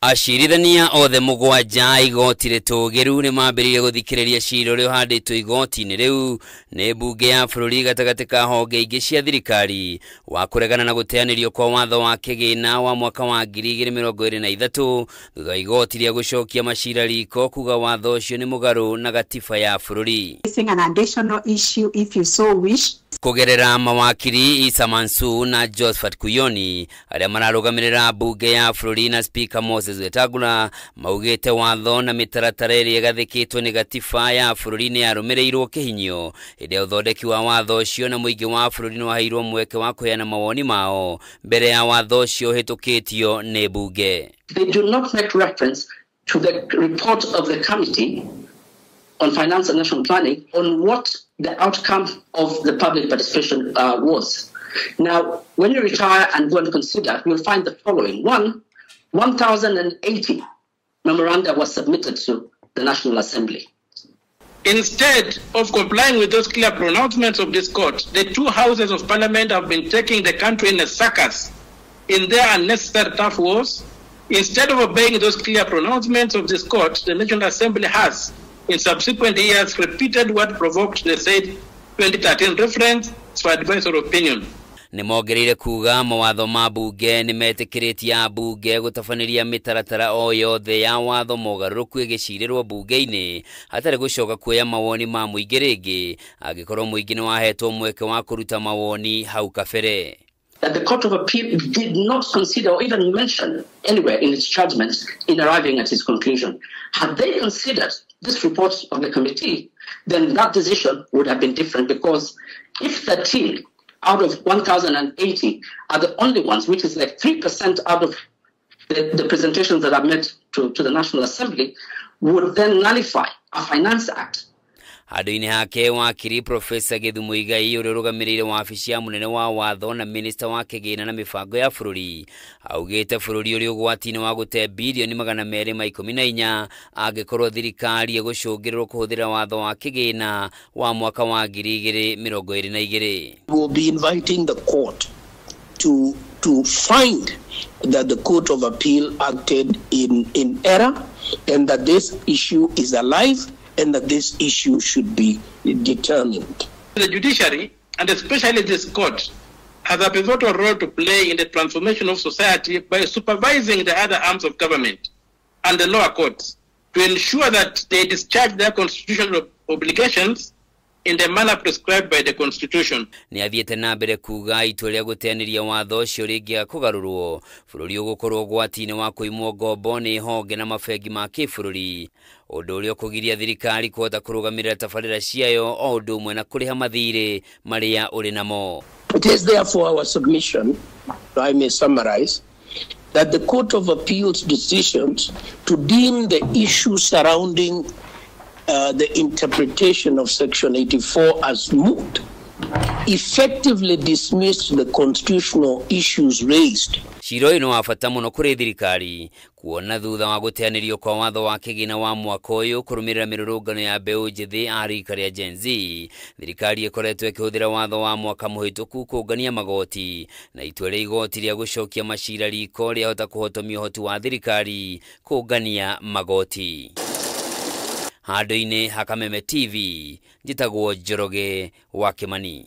Acirithania othe mugwanja igoti ritugiru ni mambiririe guthikiriria cira uria uhanditwo igoti-ini riu ni mbunge ya bururi gatagati ka honge ingi cia thirikari wa kuregana na guteanirio kwa watho wa kigina wa mwaka wa 2023 thutha igoti ria gucokia macira riko kuga watho ucio ni mugaru na gatiba ya bururi. An additional issue if you so wish. Kugerera mawakili ISSAR MANSOUR na JOSPHAT KUYIONI aria mararugamirira mbunge ya bururi na SPIKA WETANGULA maugite watho na mitaratara iria gathikitwo ni gatiba ya bururi ni yarumirirwo kihinyo ide uthondeki wa watho ucio na muingi wa bururi no hairwo mweke wa kuheana mawoni mao mbere ya watho ucio hitukitio ni mbunge. They do not make reference to the report of the committee on finance and national planning on what the outcome of the public participation was. Now, when you retire and go and consider, you'll find the following. 1,080 memoranda was submitted to the National Assembly. Instead of complying with those clear pronouncements of this court, the two houses of parliament have been taking the country in a circus in their unnecessary tough wars. Instead of obeying those clear pronouncements of this court, the National Assembly has, in subsequent years, repeated what provoked the said 2013 reference for advisory opinion. Ni mogereire kuga mawatho ma mbunge ni metikiritie mbunge gutafaniria mitaratara o yothe ya watho mogaruruku igicirirwo mbunge-ini hatari gucoka kuoya mawoni ma muingi ringi agikorwo muingi ni wahetwo mweke wa kuruta mawoni hau kabere. That the Court of Appeal did not consider or even mention anywhere in its judgments in arriving at its conclusion. Had they considered this report of the committee, then that decision would have been different, because if 13 out of 1,080 are the only ones, which is like 3% out of the presentations that are made to the National Assembly, would then nullify a Finance Act. Hadu-ini hake wakiri Profesa Githumu Igai uria urugamirire wabici ya munene wa watho na minista wa kigina na mibango ya bururi augite bururi uri ugwati-ini wa gute bilioni 214 angikorwo thirikari igucungirirwo kuhuthira watho wa kigina wa mwaka wa 2022. We will be inviting the court to find that the Court of Appeal acted in error and that this issue is alive and that this issue should be determined. The judiciary, and especially this court, has a pivotal role to play in the transformation of society by supervising the other arms of government and the lower courts to ensure that they discharge their constitutional obligations in the manner prescribed by the Constitution. Ni athiete na mbere kuga itua ria guteaniria watho ucio ringia kugarurwo bururi ugukorwo gwati-ini wa kuimwo ngombo ni honge na mafengi ma kibururi undu uria kugiria thirikari kuhota kurugamirira tabarira ciayo o undu umwe na kuriha mathire maria uri namo. It is therefore our submission, I may summarize, that the Court of Appeal's decisions to deem the issue surrounding the interpretation of Section 84 as moot effectively dismissed the constitutional issues raised. Ciro ino wafata muno kuri thirikari kuona thutha wa guteanirio kwa watho wa kigina wa mwaka uyu kurumirira mirurungano ya mbeu njithi arika ria Gen Z. Thirikari ikoretwo ikihuthira watho wa mwaka muhituku kungania magoti na itua ria igoti ria gucokia macira riko riahota kuhotomia uhoti wa thirikari kungania magoti. Hado-ini Hakameme TV, njitagwo Njoroge wa Kimani.